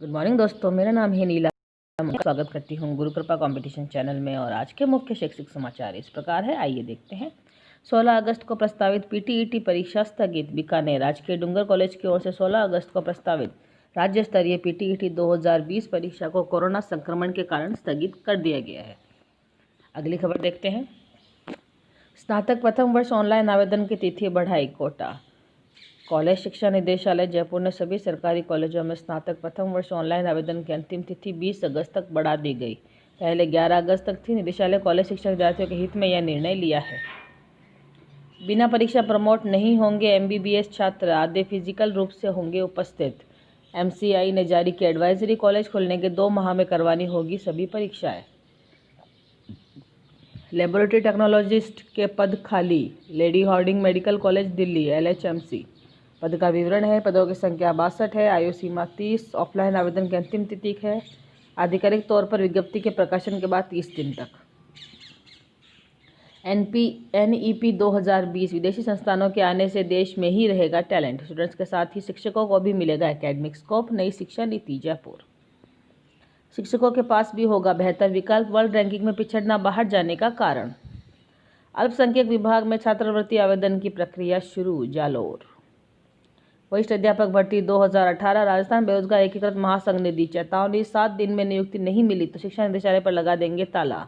Good morning दोस्तों, मेरा नाम है नीला। मैं स्वागत करती हूँ गुरु कृपा कंपटीशन चैनल में। और आज के मुख्य शैक्षिक समाचार इस प्रकार है, आइए देखते हैं। 16 अगस्त को प्रस्तावित पीटीईटी परीक्षा स्थगित। बीकानेर राजकीय डूंगर कॉलेज की ओर से 16 अगस्त को प्रस्तावित राज्य स्तरीय पीटीईटी 2020 परीक्षा को कोरोना संक्रमण के कारण स्थगित कर दिया गया है। अगली खबर देखते हैं। स्नातक प्रथम वर्ष ऑनलाइन आवेदन की तिथि बढ़ाई। कोटा कॉलेज शिक्षा निदेशालय जयपुर ने सभी सरकारी कॉलेजों में स्नातक प्रथम वर्ष ऑनलाइन आवेदन की अंतिम तिथि 20 अगस्त तक बढ़ा दी गई। पहले 11 अगस्त तक थी। निदेशालय कॉलेज शिक्षा विद्यार्थियों के हित में यह निर्णय लिया है। बिना परीक्षा प्रमोट नहीं होंगे एमबीबीएस छात्र, आधे फिजिकल रूप से होंगे उपस्थित। एमसीआई ने जारी की एडवाइजरी। कॉलेज खोलने के 2 माह में करवानी होगी सभी परीक्षाएं। लेबोरेटरी टेक्नोलॉजिस्ट के पद खाली। Lady Hardinge medical college Delhi LHMC. पद का विवरण है। पदों की संख्या 62 है। आयु सीमा 30। ऑफलाइन आवेदन की अंतिम तिथि है आधिकारिक तौर पर विज्ञप्ति के प्रकाशन के बाद 30 दिन तक। एनईपी 2020 विदेशी संस्थानों के आने से देश में ही रहेगा टैलेंट। स्टूडेंट्स के साथ ही शिक्षकों को भी मिलेगा एकेडमिक स्कोप। नई शिक्षा नीति जयपुर। शिक्षकों के पास भी होगा बेहतर विकल्प। वर्ल्ड रैंकिंग में पिछड़ना बाहर जाने का कारण। अल्पसंख्यक विभाग में छात्रवृत्ति आवेदन की प्रक्रिया शुरू। जालोर। वरिष्ठ अध्यापक भर्ती 2018। राजस्थान बेरोजगार एकीकृत महासंघ ने दी चेतावनी। 7 दिन में नियुक्ति नहीं मिली तो शिक्षा निदेशालय पर लगा देंगे ताला।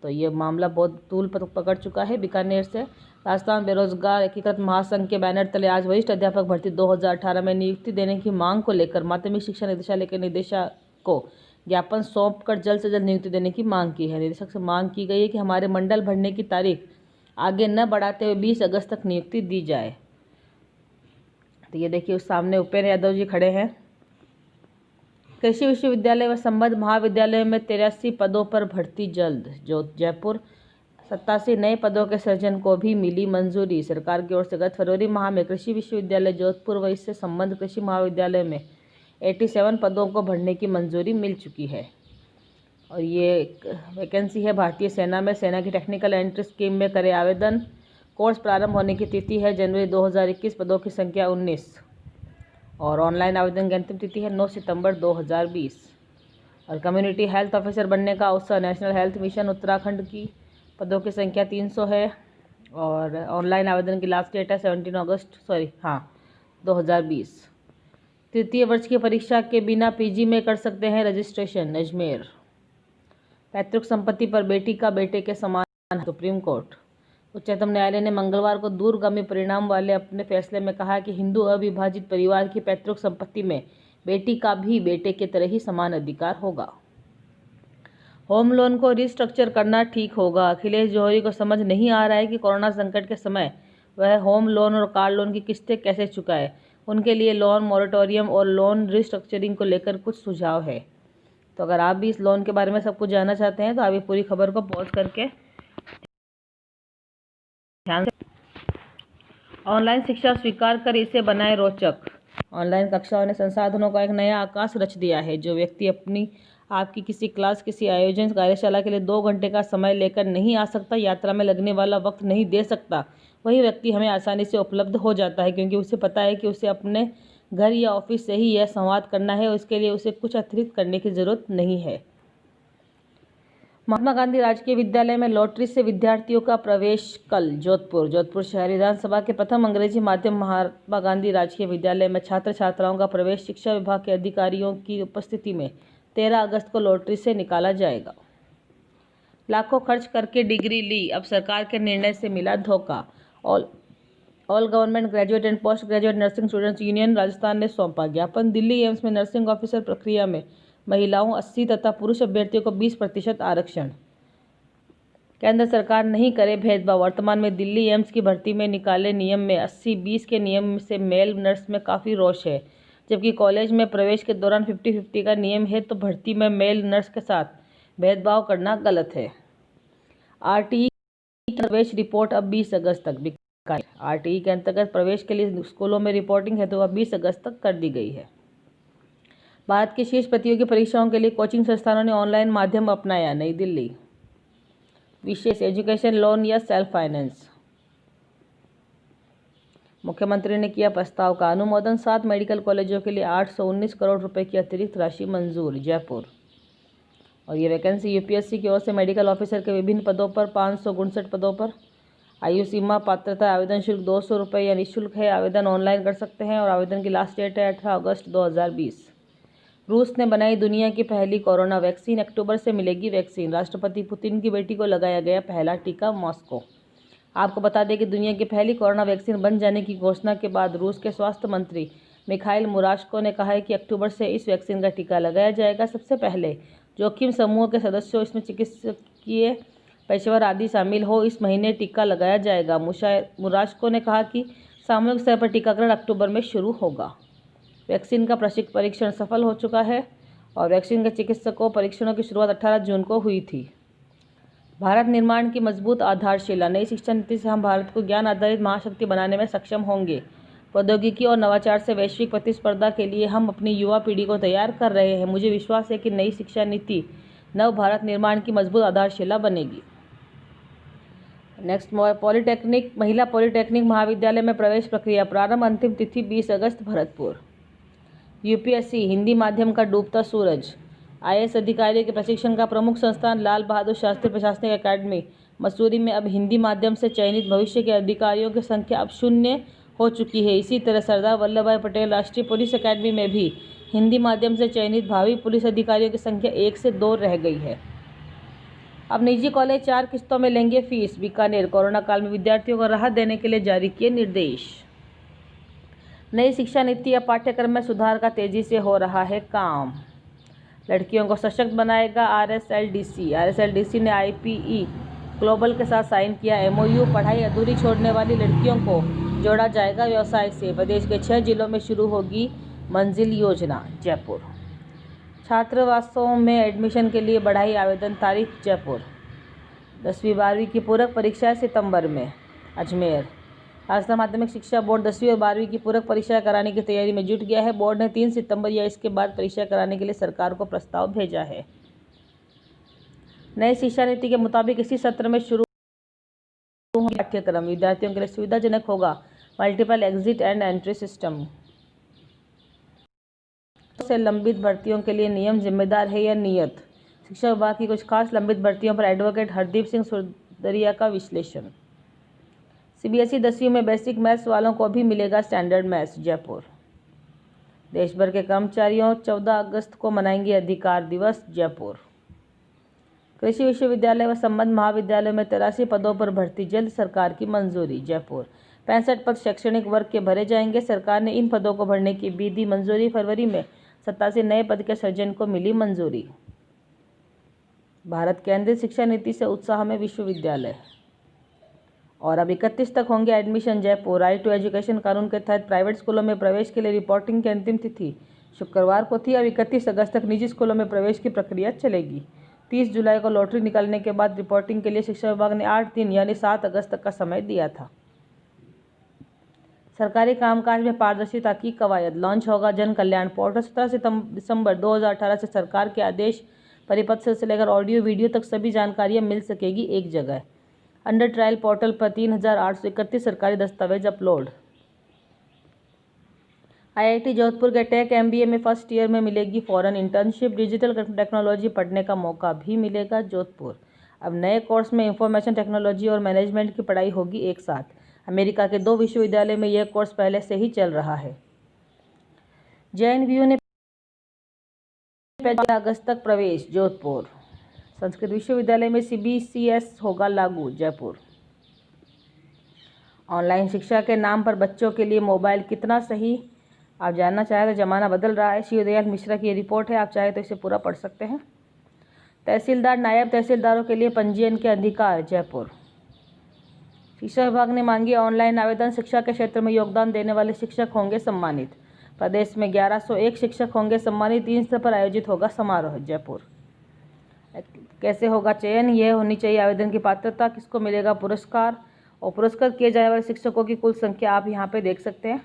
तो ये मामला बहुत तूल पकड़ चुका है। बीकानेर से राजस्थान बेरोजगार एकीकृत महासंघ के बैनर तले आज वरिष्ठ अध्यापक भर्ती 2018 में नियुक्ति देने की मांग को लेकर माध्यमिक शिक्षा निदेशालय के निदेशक को ज्ञापन सौंपकर जल्द से जल्द नियुक्ति देने की मांग की है। निदेशक से मांग की गई है कि हमारे मंडल भरने की तारीख आगे न बढ़ाते हुए 20 अगस्त तक नियुक्ति दी जाए। तो ये देखिए, उस सामने उपेंद्र यादव जी खड़े हैं। कृषि विश्वविद्यालय व संबद्ध महाविद्यालयों में 83 पदों पर भर्ती जल्द। जयपुर 87 नए पदों के सृजन को भी मिली मंजूरी। सरकार की ओर से गत फरवरी माह में कृषि विश्वविद्यालय जोधपुर व इससे संबद्ध कृषि महाविद्यालय में 87 पदों को भरने की मंजूरी मिल चुकी है। और ये वैकेंसी है भारतीय सेना में। सेना की टेक्निकल एंट्री स्कीम में करें आवेदन। कोर्स प्रारंभ होने की तिथि है जनवरी 2021। पदों की संख्या 19 और ऑनलाइन आवेदन की अंतिम तिथि है 9 सितंबर 2020। और कम्युनिटी हेल्थ ऑफिसर बनने का अवसर नेशनल हेल्थ मिशन उत्तराखंड की। पदों की संख्या 300 है और ऑनलाइन आवेदन की लास्ट डेट है 17 अगस्त 2020। तृतीय वर्ष की परीक्षा के बिना पीजी में कर सकते हैं रजिस्ट्रेशन। अजमेर पैतृक संपत्ति पर बेटी का बेटे के समान। Supreme court. उच्चतम न्यायालय ने मंगलवार को दूरगामी परिणाम वाले अपने फैसले में कहा कि हिंदू अविभाजित परिवार की पैतृक संपत्ति में बेटी का भी बेटे की तरह ही समान अधिकार होगा। होम लोन को रिस्ट्रक्चर करना ठीक होगा। अखिलेश जौहरी को समझ नहीं आ रहा है कि कोरोना संकट के समय वह होम लोन और कार लोन की किस्तें कैसे चुकाए। उनके लिए लोन मॉरेटोरियम और लोन रिस्ट्रक्चरिंग को लेकर कुछ सुझाव है। तो अगर आप भी इस लोन के बारे में सब कुछ जानना चाहते हैं तो आप ये पूरी खबर को पॉज करके ध्यान से। ऑनलाइन शिक्षा स्वीकार कर इसे बनाए रोचक। ऑनलाइन कक्षाओं ने संसाधनों का एक नया आकाश रच दिया है। जो व्यक्ति अपनी आपकी किसी क्लास, किसी आयोजन, कार्यशाला के लिए 2 घंटे का समय लेकर नहीं आ सकता, यात्रा में लगने वाला वक्त नहीं दे सकता, वही व्यक्ति हमें आसानी से उपलब्ध हो जाता है, क्योंकि उसे पता है कि उसे अपने घर या ऑफिस से ही यह संवाद करना है और इसके लिए उसे कुछ अतिरिक्त करने की जरूरत नहीं है। महात्मा गांधी राजकीय विद्यालय में लॉटरी से विद्यार्थियों का प्रवेश कल। जोधपुर शहर विधानसभा के प्रथम अंग्रेजी माध्यम महात्मा गांधी राजकीय विद्यालय में छात्र छात्राओं का प्रवेश शिक्षा विभाग के अधिकारियों की उपस्थिति में 13 अगस्त को लॉटरी से निकाला जाएगा। लाखों खर्च करके डिग्री ली, अब सरकार के निर्णय से मिला धोखा। All government graduate and post graduate nursing students union Rajasthan ने सौंपा ज्ञापन। दिल्ली एम्स में नर्सिंग ऑफिसर प्रक्रिया में महिलाओं 80 तथा पुरुष अभ्यर्थियों को 20% आरक्षण। केंद्र सरकार नहीं करे भेदभाव। वर्तमान में दिल्ली एम्स की भर्ती में निकाले नियम में 80-20 के नियम से मेल नर्स में काफ़ी रोष है, जबकि कॉलेज में प्रवेश के दौरान 50-50 का नियम है, तो भर्ती में मेल नर्स के साथ भेदभाव करना गलत है। आरटीई की प्रवेश रिपोर्ट अब 20 अगस्त तक। आरटीई के अंतर्गत प्रवेश के लिए स्कूलों में रिपोर्टिंग है तो अब 20 अगस्त तक कर दी गई है। भारत की शीर्ष प्रतियोगी परीक्षाओं के लिए कोचिंग संस्थानों ने ऑनलाइन माध्यम अपनाया। नई दिल्ली। विशेष एजुकेशन लोन या सेल्फ फाइनेंस। मुख्यमंत्री ने किया प्रस्ताव का अनुमोदन। 7 मेडिकल कॉलेजों के लिए 819 करोड़ रुपए की अतिरिक्त राशि मंजूर, जयपुर। और ये वैकेंसी यूपीएससी की ओर से मेडिकल ऑफिसर के विभिन्न पदों पर 559 पदों पर। आयु सीमा, पात्रता, आवेदन शुल्क 200 रुपये या निःशुल्क है। आवेदन ऑनलाइन कर सकते हैं और आवेदन की लास्ट डेट है 18 अगस्त 2020। रूस ने बनाई दुनिया की पहली कोरोना वैक्सीन, अक्टूबर से मिलेगी वैक्सीन। राष्ट्रपति पुतिन की बेटी को लगाया गया पहला टीका, मॉस्को। आपको बता दें कि दुनिया की पहली कोरोना वैक्सीन बन जाने की घोषणा के बाद रूस के स्वास्थ्य मंत्री मिखाइल मुराशको ने कहा है कि अक्टूबर से इस वैक्सीन का टीका लगाया जाएगा। सबसे पहले जोखिम समूह के सदस्यों, इसमें चिकित्सकीय पेशेवर आदि शामिल हो, इस महीने टीका लगाया जाएगा। मुराशको ने कहा कि सामूहिक स्तर पर टीकाकरण अक्टूबर में शुरू होगा। वैक्सीन का परीक्षण सफल हो चुका है और वैक्सीन के चिकित्सकों परीक्षणों की शुरुआत 18 जून को हुई थी। भारत निर्माण की मजबूत आधारशिला। नई शिक्षा नीति से हम भारत को ज्ञान आधारित महाशक्ति बनाने में सक्षम होंगे। प्रौद्योगिकी और नवाचार से वैश्विक प्रतिस्पर्धा के लिए हम अपनी युवा पीढ़ी को तैयार कर रहे हैं। मुझे विश्वास है कि नई शिक्षा नीति नव भारत निर्माण की मजबूत आधारशिला बनेगी। नेक्स्ट, पॉलिटेक्निक, महिला पॉलिटेक्निक महाविद्यालय में प्रवेश प्रक्रिया प्रारंभ, अंतिम तिथि 20 अगस्त, भरतपुर। यूपीएससी हिंदी माध्यम का डूबता सूरज। आईएएस अधिकारी के प्रशिक्षण का प्रमुख संस्थान लाल बहादुर शास्त्री प्रशासनिक अकादमी मसूरी में अब हिंदी माध्यम से चयनित भविष्य के अधिकारियों की संख्या अब 0 हो चुकी है। इसी तरह सरदार वल्लभ भाई पटेल राष्ट्रीय पुलिस अकादमी में भी हिंदी माध्यम से चयनित भावी पुलिस अधिकारियों की संख्या 1 से 2 रह गई है। अब निजी कॉलेज 4 किस्तों में लेंगे फीस। बीकानेर, कोरोना काल में विद्यार्थियों को राहत देने के लिए जारी किए निर्देश। नई शिक्षा नीति या पाठ्यक्रम में सुधार का तेजी से हो रहा है काम। लड़कियों को सशक्त बनाएगा आरएसएलडीसी। आरएसएलडीसी ने आईपीई ग्लोबल के साथ साइन किया एमओयू। पढ़ाई अधूरी छोड़ने वाली लड़कियों को जोड़ा जाएगा व्यवसाय से। प्रदेश के 6 जिलों में शुरू होगी मंजिल योजना, जयपुर। छात्रावासों में एडमिशन के लिए बढ़ाई आवेदन तारीख, जयपुर। 10वीं 12वीं की पूरक परीक्षा सितंबर में, अजमेर। राजस्थान माध्यमिक शिक्षा बोर्ड 10वीं और 12वीं की पूरक परीक्षा कराने की तैयारी में जुट गया है। बोर्ड ने 3 सितंबर या इसके बाद परीक्षा कराने के लिए सरकार को प्रस्ताव भेजा है। नई शिक्षा नीति के मुताबिक इसी सत्र में शुरू पाठ्यक्रम विद्यार्थियों के लिए सुविधाजनक होगा। Multiple exit and entry system से लंबित भर्तियों के लिए नियम जिम्मेदार है या नियत। शिक्षा विभाग की कुछ खास लंबित भर्तियों पर एडवोकेट हरदीप सिंह सुरदरिया का विश्लेषण। सीबीएसई 10वीं में बेसिक मैथ्स वालों को भी मिलेगा स्टैंडर्ड मैथ्स, जयपुर। देश भर के कर्मचारियों 14 अगस्त को मनाएंगे अधिकार दिवस, जयपुर। कृषि विश्वविद्यालय व संबद्ध महाविद्यालय में 83 पदों पर भर्ती, जल्द सरकार की मंजूरी, जयपुर। 65 पद शैक्षणिक वर्ग के भरे जाएंगे। सरकार ने इन पदों को भरने की भी दी मंजूरी। फरवरी में 87 नए पद के सृजन को मिली मंजूरी। भारत केंद्रीय शिक्षा नीति से उत्साह में विश्वविद्यालय। और अब 31 तक होंगे admission, Jaipur. Right to education कानून के तहत प्राइवेट स्कूलों में प्रवेश के लिए रिपोर्टिंग की अंतिम तिथि शुक्रवार को थी। अब 31 अगस्त तक निजी स्कूलों में प्रवेश की प्रक्रिया चलेगी। 30 जुलाई को लॉटरी निकलने के बाद रिपोर्टिंग के लिए शिक्षा विभाग ने 8 दिन यानी 7 अगस्त तक का समय दिया था। सरकारी कामकाज में पारदर्शिता की कवायद, लॉन्च होगा जन कल्याण पोर्टल। 17 दिसंबर 2018 से सरकार के आदेश परिपत्र से लेकर ऑडियो वीडियो तक सभी जानकारियां मिल सकेगी एक जगह। अंडर ट्रायल पोर्टल पर 3831 सरकारी दस्तावेज अपलोड। आईआईटी जोधपुर के टेक एमबीए में फर्स्ट ईयर में मिलेगी फॉरेन इंटर्नशिप। डिजिटल टेक्नोलॉजी पढ़ने का मौका भी मिलेगा, जोधपुर। अब नए कोर्स में इंफॉर्मेशन टेक्नोलॉजी और मैनेजमेंट की पढ़ाई होगी एक साथ। अमेरिका के 2 विश्वविद्यालय में यह कोर्स पहले से ही चल रहा है। जेएनयू ने 15 अगस्त तक प्रवेश, जोधपुर। संस्कृत विश्वविद्यालय में सीबीसीएस होगा लागू, जयपुर। ऑनलाइन शिक्षा के नाम पर बच्चों के लिए मोबाइल कितना सही, आप जानना चाहें तो ज़माना बदल रहा है। शिवदयाल मिश्रा की ये रिपोर्ट है, आप चाहें तो इसे पूरा पढ़ सकते हैं। तहसीलदार, नायब तहसीलदारों के लिए पंजीयन के अधिकार, जयपुर। शिक्षा विभाग ने मांगी ऑनलाइन आवेदन। शिक्षा के क्षेत्र में योगदान देने वाले शिक्षक होंगे सम्मानित। प्रदेश में 1101 शिक्षक होंगे सम्मानित। 3 स्तर पर आयोजित होगा समारोह, जयपुर। कैसे होगा चयन, यह होनी चाहिए आवेदन की पात्रता, किसको मिलेगा पुरस्कार और पुरस्कृत किए जाने वाले शिक्षकों की कुल संख्या आप यहाँ पे देख सकते हैं।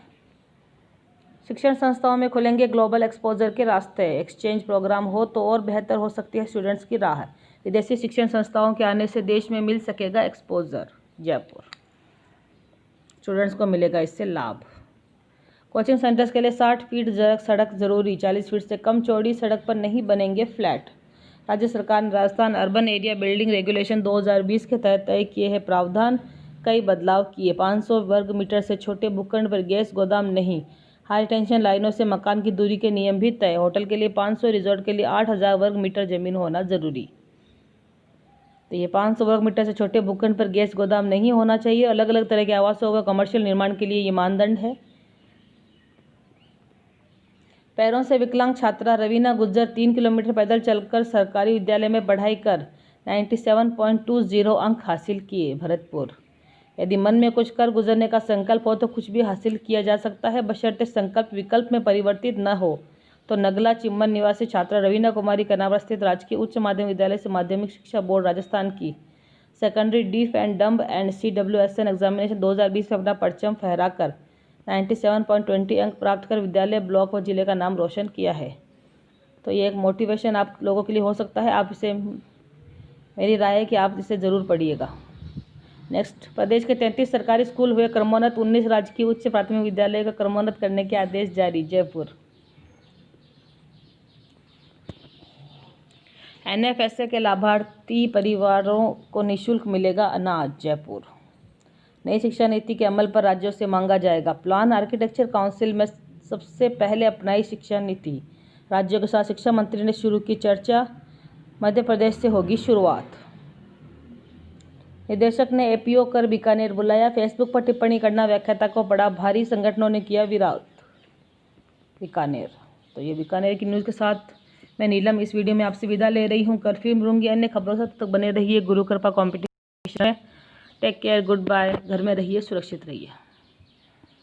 शिक्षण संस्थाओं में खुलेंगे ग्लोबल एक्सपोजर के रास्ते। एक्सचेंज प्रोग्राम हो तो और बेहतर हो सकती है स्टूडेंट्स की राह। विदेशी शिक्षण संस्थाओं के आने से देश में मिल सकेगा एक्सपोजर, जयपुर। स्टूडेंट्स को मिलेगा इससे लाभ। कोचिंग सेंटर्स के लिए 60 फीट सड़क जरूरी, 40 फीट से कम चौड़ी सड़क पर नहीं बनेंगे फ्लैट। राज्य सरकार ने Rajasthan urban area building regulation 2020 के तहत तय किए हैं प्रावधान, कई बदलाव किए। 500 वर्ग मीटर से छोटे भूखंड पर गैस गोदाम नहीं, हाई टेंशन लाइनों से मकान की दूरी के नियम भी तय। होटल के लिए 500, रिजॉर्ट के लिए 8000 वर्ग मीटर जमीन होना जरूरी। तो ये 500 वर्ग मीटर से छोटे भूखंड पर गैस गोदाम नहीं होना चाहिए। अलग अलग तरह के आवासों व कमर्शियल निर्माण के लिए ये मानदंड है। पैरों से विकलांग छात्रा रवीना गुज्जर 3 किलोमीटर पैदल चलकर सरकारी विद्यालय में पढ़ाई कर 97.20 अंक हासिल किए। भरतपुर, यदि मन में कुछ कर गुजरने का संकल्प हो तो कुछ भी हासिल किया जा सकता है, बशर्ते संकल्प विकल्प में परिवर्तित न हो। तो नगला चिम्मन निवासी छात्रा रवीना कुमारी कर्नावट स्थित राजकीय उच्च माध्यमिक विद्यालय से माध्यमिक शिक्षा बोर्ड राजस्थान की secondary deaf and dumb and CWSN examination 2020 में अपना परचम फहराकर 97.20 अंक प्राप्त कर विद्यालय, ब्लॉक व जिले का नाम रोशन किया है। तो ये एक मोटिवेशन आप लोगों के लिए हो सकता है। आप इसे, मेरी राय है कि आप इसे ज़रूर पढ़िएगा। नेक्स्ट, प्रदेश के 33 सरकारी स्कूल हुए क्रमोन्नत, 19 राजकीय उच्च प्राथमिक विद्यालय का क्रमोन्नत करने के आदेश जारी। जयपुर, NFSA के लाभार्थी परिवारों को निःशुल्क मिलेगा अनाज। जयपुर, नई शिक्षा नीति के अमल पर राज्यों से मांगा जाएगा प्लान। आर्किटेक्चर काउंसिल में सबसे पहले अपनाई शिक्षा नीति, राज्यों के साथ शिक्षा मंत्री ने शुरू की चर्चा। मध्य प्रदेश से होगी शुरुआत। निदेशक ने APO कर बीकानेर बुलाया। फेसबुक पर टिप्पणी करना व्याख्याता को पड़ा भारी, संगठनों ने किया विरोध। बीकानेर, तो ये बीकानेर की न्यूज़ के साथ मैं नीलम इस वीडियो में आपसे विदा ले रही हूँ। फिर मिलूंगी अन्य खबरों से, तब तक बने रहिए गुरु कृपा कॉम्पिटिशन में। Take care, goodbye. घर में रहिए, सुरक्षित रहिए।